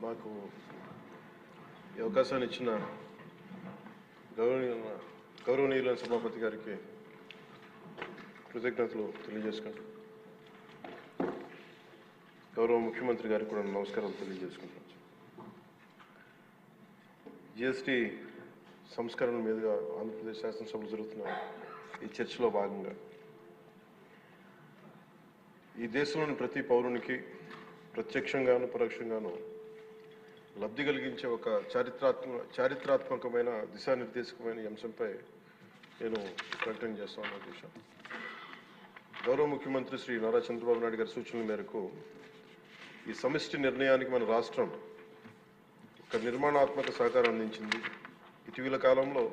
మాకు ఈ అవకాశాన్ని ఇచ్చిన గౌరవనీయులైన సభాపతి గారికి కృతజ్ఞతలు తెలియజేసుకుంటాం. గౌరవ ముఖ్యమంత్రి గారికి కూడా నమస్కారాలు తెలియజేసుకుంటాం. జిఎస్టీ సంస్కరణ మీదుగా ఆంధ్రప్రదేశ్ శాసనసభలో జరుగుతున్న ఈ చర్చలో భాగంగా ఈ దేశంలోని ప్రతి పౌరునికి ప్రత్యక్షంగాను పరోక్షంగాను లబ్ధి కలిగించే ఒక చారిత్రాత్మకమైన దిశానిర్దేశకమైన అంశంపై నేను ప్రకటన చేస్తాను. అధ్యక్ష, గౌరవ ముఖ్యమంత్రి శ్రీ నారా చంద్రబాబు నాయుడు గారి సూచనల మేరకు ఈ సమిష్టి నిర్ణయానికి మన రాష్ట్రం ఒక నిర్మాణాత్మక సహకారం అందించింది. ఇటీవల కాలంలో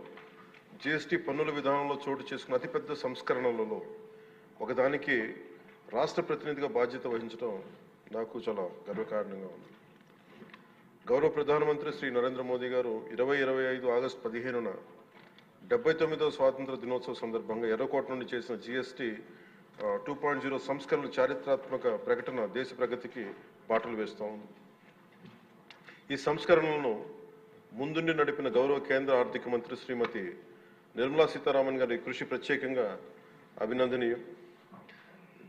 జిఎస్టీ పన్నుల విధానంలో చోటు చేసుకున్న అతిపెద్ద సంస్కరణలలో ఒకదానికి రాష్ట్ర ప్రతినిధిగా బాధ్యత వహించడం నాకు చాలా గర్వకారణంగా ఉంది. గౌరవ ప్రధానమంత్రి శ్రీ నరేంద్ర మోదీ గారు 2025 ఆగస్టు 15న 79వ స్వాతంత్ర దినోత్సవ సందర్భంగా ఎర్రకోట నుండి చేసిన జిఎస్టీ 2.0 సంస్కరణలు చారిత్రాత్మక ప్రకటన దేశ ప్రగతికి బాటలు వేస్తూ ఉంది. ఈ సంస్కరణలను ముందుండి నడిపిన గౌరవ కేంద్ర ఆర్థిక మంత్రి శ్రీమతి నిర్మలా సీతారామన్ గారి కృషి ప్రత్యేకంగా అభినందనీయం.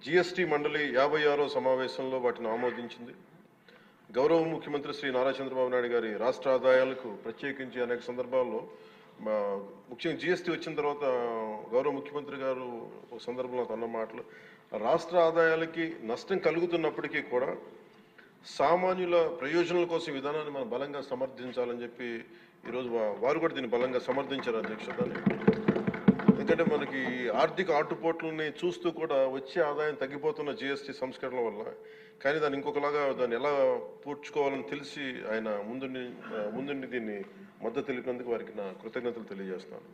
జిఎస్టీ మండలి 56వ సమావేశంలో వాటిని ఆమోదించింది. గౌరవ ముఖ్యమంత్రి శ్రీ నారా చంద్రబాబు నాయుడు గారి రాష్ట్ర ఆదాయాలకు ప్రత్యేకించి అనేక సందర్భాల్లో ముఖ్యంగా జిఎస్టీ వచ్చిన తర్వాత గౌరవ ముఖ్యమంత్రి గారు ఒక సందర్భంలో అన్న మాటలు, రాష్ట్ర ఆదాయాలకి నష్టం కలుగుతున్నప్పటికీ కూడా సామాన్యుల ప్రయోజనాల కోసం విధానాన్ని మనం బలంగా సమర్థించాలని చెప్పి ఈరోజు వారు కూడా దీన్ని బలంగా సమర్థించారు. అధ్యక్షతని ఎందుకంటే మనకి ఆర్థిక ఆటుపోట్లని చూస్తూ కూడా వచ్చే ఆదాయం తగ్గిపోతున్న జిఎస్టీ సంస్కరణల వల్ల, కానీ దాన్ని ఇంకొకలాగా దాన్ని ఎలా పూడ్చుకోవాలని తెలిసి ఆయన ముందుండి దీన్ని మద్దతు తెలిపినందుకు వారికి నా కృతజ్ఞతలు తెలియజేస్తాను.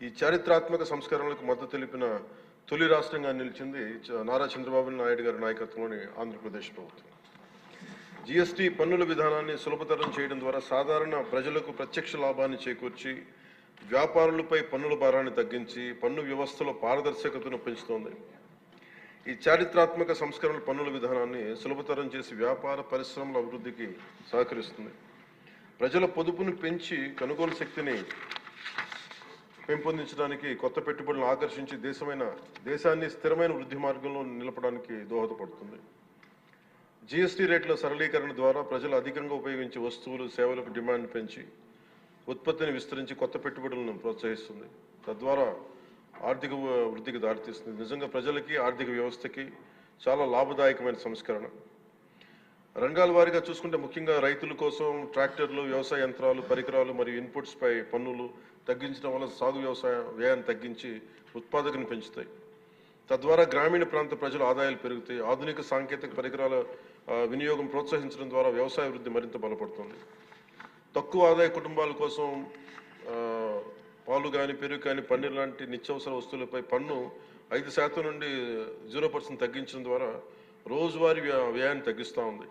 ఈ చారిత్రాత్మక సంస్కరణలకు మద్దతు తెలిపిన తొలి రాష్ట్రంగా నిలిచింది నారా చంద్రబాబు నాయుడు గారి నాయకత్వంలోని ఆంధ్రప్రదేశ్ ప్రభుత్వం. జిఎస్టీ పన్నుల విధానాన్ని సులభతరం చేయడం ద్వారా సాధారణ ప్రజలకు ప్రత్యక్ష లాభాన్ని చేకూర్చి వ్యాపారులపై పన్నుల భారాన్ని తగ్గించి పన్ను వ్యవస్థలో పారదర్శకతను పెంచుతోంది. ఈ చారిత్రాత్మక సంస్కరణ పన్నుల విధానాన్ని సులభతరం చేసి వ్యాపార పరిశ్రమల అభివృద్ధికి సహకరిస్తుంది. ప్రజల పొదుపును పెంచి కొనుగోలు శక్తిని పెంపొందించడానికి, కొత్త పెట్టుబడులను ఆకర్షించి దేశాన్ని స్థిరమైన వృద్ధి మార్గంలో నిలపడానికి దోహదపడుతుంది. జిఎస్టీ రేట్ల సరళీకరణ ద్వారా ప్రజలు అధికంగా ఉపయోగించే వస్తువులు సేవలకు డిమాండ్ పెంచి ఉత్పత్తిని విస్తరించి కొత్త పెట్టుబడులను ప్రోత్సహిస్తుంది. తద్వారా ఆర్థిక వృద్ధికి దారితీస్తుంది. నిజంగా ప్రజలకి ఆర్థిక వ్యవస్థకి చాలా లాభదాయకమైన సంస్కరణ. రంగాల వారీగా చూసుకుంటే ముఖ్యంగా రైతుల కోసం ట్రాక్టర్లు, వ్యవసాయ యంత్రాలు, పరికరాలు మరియు ఇన్పుట్స్ పై పన్నులు తగ్గించడం వల్ల సాగు వ్యవసాయ వ్యయాన్ని తగ్గించి ఉత్పాదకను పెంచుతాయి. తద్వారా గ్రామీణ ప్రాంత ప్రజల ఆదాయాలు పెరుగుతాయి. ఆధునిక సాంకేతిక పరికరాల వినియోగం ప్రోత్సహించడం ద్వారా వ్యవసాయ వృద్ధి మరింత బలపడుతుంది. తక్కువ ఆదాయ కుటుంబాల కోసం పాలు కానీ, పెరుగు కానీ, పన్నీర్ లాంటి నిత్యావసర వస్తువులపై పన్ను 5% నుండి 0% తగ్గించడం ద్వారా రోజువారీ వ్యయాన్ని తగ్గిస్తూ ఉంది.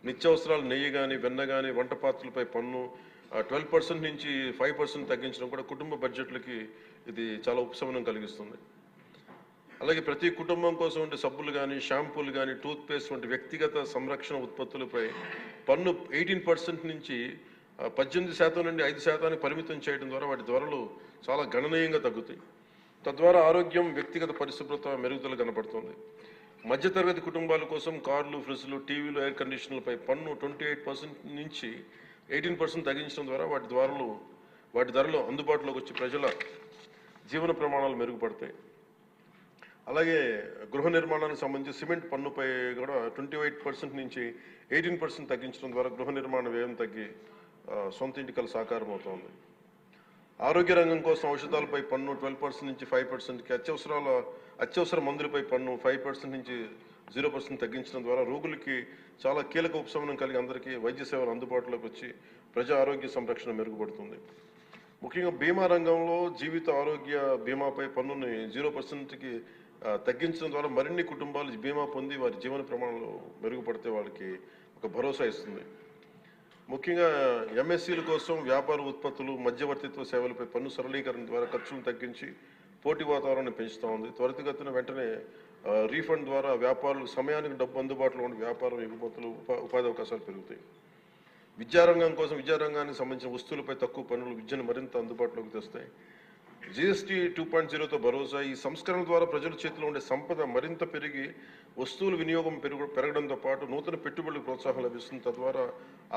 నిత్యావసరాలు నెయ్యి కానీ, వెన్న కానీ, వంట పాత్రలపై పన్ను 12% నుంచి 5% తగ్గించడం కూడా కుటుంబ బడ్జెట్లకి ఇది చాలా ఉపశమనం కలిగిస్తుంది. అలాగే ప్రతి కుటుంబం కోసం ఉండే సబ్బులు కానీ, షాంపూలు కానీ, టూత్పేస్ట్ వంటి వ్యక్తిగత సంరక్షణ ఉత్పత్తులపై పన్ను 18% నుంచి 18% నుండి 5% పరిమితం చేయడం ద్వారా వాటి ధరలు చాలా గణనీయంగా తగ్గుతాయి. తద్వారా ఆరోగ్యం, వ్యక్తిగత పరిశుభ్రత మెరుగుదల కనపడుతుంది. మధ్యతరగతి కుటుంబాల కోసం కార్లు, ఫ్రిడ్జ్లు, టీవీలు, ఎయిర్ కండిషనర్లపై పన్ను 28% నుంచి 18% తగ్గించడం ద్వారా వాటి ధరలు అందుబాటులోకి వచ్చి ప్రజల జీవన ప్రమాణాలు మెరుగుపడతాయి. అలాగే గృహ నిర్మాణానికి సంబంధించి సిమెంట్ పన్నుపై కూడా 28% నుంచి 18% తగ్గించడం ద్వారా గృహ నిర్మాణ వ్యయం తగ్గి సొంత ఇంటికల సాకారం అవుతోంది. ఆరోగ్య రంగం కోసం ఔషధాలపై పన్ను 12% నుంచి 5%కి, అత్యవసర మందులపై పన్ను 5% నుంచి 0% తగ్గించడం ద్వారా రోగులకి చాలా కీలక ఉపశమనం కలిగి అందరికీ వైద్య సేవలు అందుబాటులోకి వచ్చి ప్రజా ఆరోగ్య సంరక్షణ మెరుగుపడుతుంది. ముఖ్యంగా బీమా రంగంలో జీవిత ఆరోగ్య బీమాపై పన్నుని 0%కి తగ్గించడం ద్వారా మరిన్ని కుటుంబాలు బీమా పొంది వారి జీవన ప్రమాణాలు మెరుగుపడితే వాళ్ళకి ఒక భరోసా ఇస్తుంది. ముఖ్యంగా ఎంఎస్సీల కోసం వ్యాపార ఉత్పత్తులు, మధ్యవర్తిత్వ సేవలపై పన్ను సరళీకరణ ద్వారా ఖర్చులను తగ్గించి పోటీ వాతావరణాన్ని పెంచుతూ ఉంది. త్వరితగతిన వెంటనే రీఫండ్ ద్వారా వ్యాపారులకు సమయానికి డబ్బు అందుబాటులో ఉండే వ్యాపారం ఎగుమతులు, ఉపాధి అవకాశాలు పెరుగుతాయి. విద్యారంగం కోసం విద్యారంగానికి సంబంధించిన వస్తువులపై తక్కువ పన్నులు విద్యను మరింత అందుబాటులోకి తెస్తాయి. జీఎస్టీ 2.0తో భరోసా. ఈ సంస్కరణ ద్వారా ప్రజల చేతిలో ఉండే సంపద మరింత పెరిగి వస్తువుల వినియోగం పెరగడంతో పాటు నూతన పెట్టుబడులకు ప్రోత్సాహం లభిస్తుంది. తద్వారా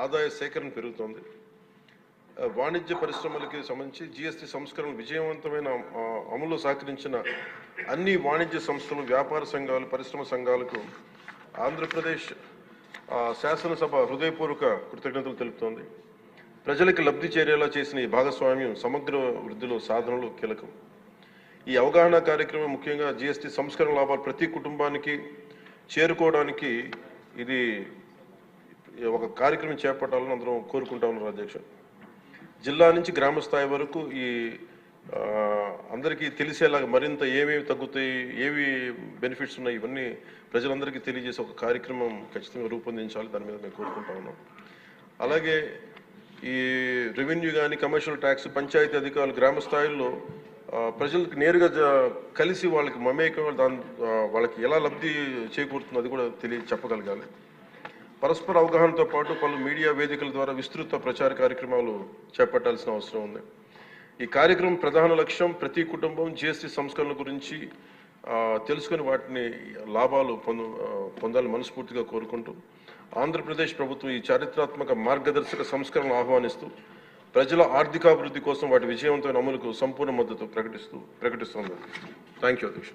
ఆదాయ సేకరణ పెరుగుతోంది. వాణిజ్య పరిశ్రమలకి సంబంధించి జీఎస్టీ సంస్కరణ విజయవంతమైన అమలు సహకరించిన అన్ని వాణిజ్య సంస్థలు, వ్యాపార సంఘాలు, పరిశ్రమ సంఘాలకు ఆంధ్రప్రదేశ్ శాసనసభ హృదయపూర్వక కృతజ్ఞతలు తెలుపుతోంది. ప్రజలకు లబ్ధి చేరేలా చేసిన ఈ భాగస్వామ్యం సమగ్ర వృద్ధిలో సాధనలు కీలకం. ఈ అవగాహన కార్యక్రమం ముఖ్యంగా జీఎస్టీ సంస్కరణ లాభాలు ప్రతి కుటుంబానికి చేరుకోవడానికి ఇది ఒక కార్యక్రమం చేపట్టాలని అందరం కోరుకుంటా ఉన్నారు అధ్యక్ష. జిల్లా నుంచి గ్రామ స్థాయి వరకు ఈ అందరికీ తెలిసేలాగా మరింత ఏమేమి తగ్గుతాయి, ఏవి బెనిఫిట్స్ ఉన్నాయి, ఇవన్నీ ప్రజలందరికీ తెలియజేసే ఒక కార్యక్రమం ఖచ్చితంగా రూపొందించాలి. దాని మీద మేము కోరుకుంటా ఉన్నాం. అలాగే ఈ రెవెన్యూ కానీ, కమర్షియల్ ట్యాక్స్, పంచాయతీ అధికారులు గ్రామ స్థాయిలో ప్రజలకు నేరుగా కలిసి వాళ్ళకి మమేకం వాళ్ళకి ఎలా లబ్ధి చేకూరుతుందో అది కూడా చెప్పగలగాలి. పరస్పర అవగాహనతో పాటు పలు మీడియా వేదికల ద్వారా విస్తృత ప్రచార కార్యక్రమాలు చేపట్టాల్సిన అవసరం ఉంది. ఈ కార్యక్రమం ప్రధాన లక్ష్యం ప్రతి కుటుంబం జీఎస్టీ సంస్కరణ గురించి తెలుసుకుని వాటిని లాభాలు పొందాలని మనస్ఫూర్తిగా కోరుకుంటూ ఆంధ్రప్రదేశ్ ప్రభుత్వం ఈ చారిత్రాత్మక మార్గదర్శక సంస్కరణలు ఆహ్వానిస్తూ ప్రజల ఆర్థికాభివృద్ధి కోసం వాటి విజయవంతమైన అమలుకు సంపూర్ణ మద్దతు ప్రకటిస్తుంది. థ్యాంక్ యూ అధ్యక్ష.